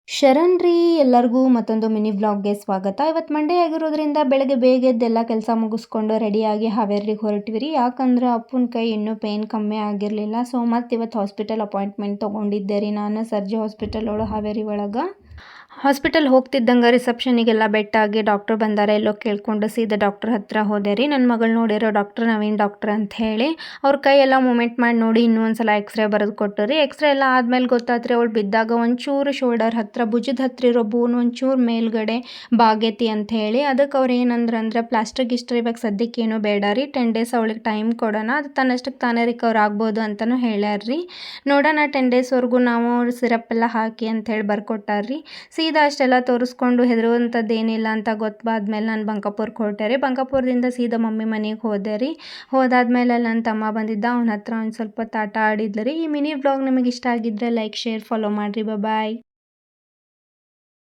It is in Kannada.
ಶರಣ್ ರೀ ಎಲ್ಲರಿಗೂ ಮತ್ತೊಂದು ಮಿನಿ ವ್ಲಾಗ್ಗೆ ಸ್ವಾಗತ. ಇವತ್ತು ಮಂಡೇ ಆಗಿರೋದ್ರಿಂದ ಬೆಳಗ್ಗೆ ಬೇಗ ಎದ್ದೆಲ್ಲ ಕೆಲಸ ಮುಗಿಸ್ಕೊಂಡು ರೆಡಿಯಾಗಿ ಹಾವೇರಿಗೆ ಹೊರಟಿವಿ ರೀ. ಯಾಕಂದ್ರೆ ಅಪ್ಪನ ಕೈ ಇನ್ನೂ ಪೇಯ್ನ್ ಕಮ್ಮಿ ಆಗಿರಲಿಲ್ಲ. ಸೊ ಮತ್ತು ಇವತ್ತು ಹಾಸ್ಪಿಟಲ್ ಅಪಾಯಿಂಟ್ಮೆಂಟ್ ತೊಗೊಂಡಿದ್ದೆ ರೀ ನಾನು ಸರ್ಜಿ ಹಾಸ್ಪಿಟಲ್ ಹಾವೇರಿ ಒಳಗೆ. ಹಾಸ್ಪಿಟಲ್ ಹೋಗ್ತಿದ್ದಂಗೆ ರಿಸೆಪ್ಷನಿಗೆಲ್ಲ ಬೆಟ್ಟಾಗಿ ಡಾಕ್ಟ್ರು ಬಂದಾರೆ ಎಲ್ಲೋ ಕೇಳ್ಕೊಂಡು ಸೀದಾ ಡಾಕ್ಟ್ರ್ ಹತ್ರ ಹೋದೆ ರೀ. ನನ್ನ ಮಗಳು ನೋಡಿರೋ ಡಾಕ್ಟ್ರ್ ನವೀನ್ ಡಾಕ್ಟ್ರ್ ಅಂತ ಹೇಳಿ ಅವ್ರ ಕೈ ಎಲ್ಲ ಮೂಮೆಂಟ್ ಮಾಡಿ ನೋಡಿ ಇನ್ನೂ ಒಂದು ಸಲ ಎಕ್ಸ್ರೇ ಬರೆದು ಕೊಟ್ಟು ರೀ. ಎಕ್ಸ್ರೇ ಎಲ್ಲ ಆದಮೇಲೆ ಗೊತ್ತಾತ್ರಿ ಅವಳು ಬಿದ್ದಾಗ ಒಂಚೂರು ಶೋಲ್ಡರ್ ಹತ್ರ ಭುಜದ ಹತ್ರ ಇರೋ ಬೋನ್ ಒಂಚೂರು ಮೇಲ್ಗಡೆ ಬಾಗೈತಿ ಅಂತ ಹೇಳಿ. ಅದಕ್ಕೆ ಅವ್ರು ಏನಂದ್ರೆ ಪ್ಲಾಸ್ಟರ್ ಗಿಸ್ಟರ್ ಇವಾಗ ಸದ್ಯಕ್ಕೆ ಏನೂ ಬೇಡ ರೀ, 10 ಡೇಸ್ ಅವಳಿಗೆ ಟೈಮ್ ಕೊಡೋಣ, ಅದು ತನ್ನಷ್ಟಕ್ಕೆ ತಾನೇ ರಿಕವರ್ ಆಗ್ಬೋದು ಅಂತಲೂ ಹೇಳ್ಯಾರ್ರಿ. ನೋಡೋಣ 10 ಡೇಸ್ವರೆಗೂ ನಾವು ಸಿರಪ್ ಎಲ್ಲ ಹಾಕಿ ಅಂತ ಹೇಳಿ ಬರ್ಕೊಟ್ಟಾರ್ರಿ. ಸೀದಾ ಅಷ್ಟೆಲ್ಲ ತೋರಿಸ್ಕೊಂಡು ಹೆದರುವಂಥದ್ದು ಏನಿಲ್ಲ ಅಂತ ಗೊತ್ತಾದ್ಮೇಲೆ ನಾನು ಬಂಕಾಪುರಕ್ಕೆ ಹೊರಟೆ ರೀ. ಬಂಕಾಪುರದಿಂದ ಸೀದಾ ಮಮ್ಮಿ ಮನೆಗೆ ಹೋದೆ ರೀ. ಹೋದಾದ್ಮೇಲೆ ನನ್ನ ತಮ್ಮ ಬಂದಿದ್ದ, ಅವನ ಹತ್ರ ಒಂದು ಸ್ವಲ್ಪ ಆಟ ಆಡಿದ್ಲು ರೀ. ಈ ಮಿನಿ ವ್ಲಾಗ್ ನಿಮಗೆ ಇಷ್ಟ ಆಗಿದ್ದರೆ ಲೈಕ್, ಶೇರ್, ಫಾಲೋ ಮಾಡಿರಿ. ಬಾಯ್.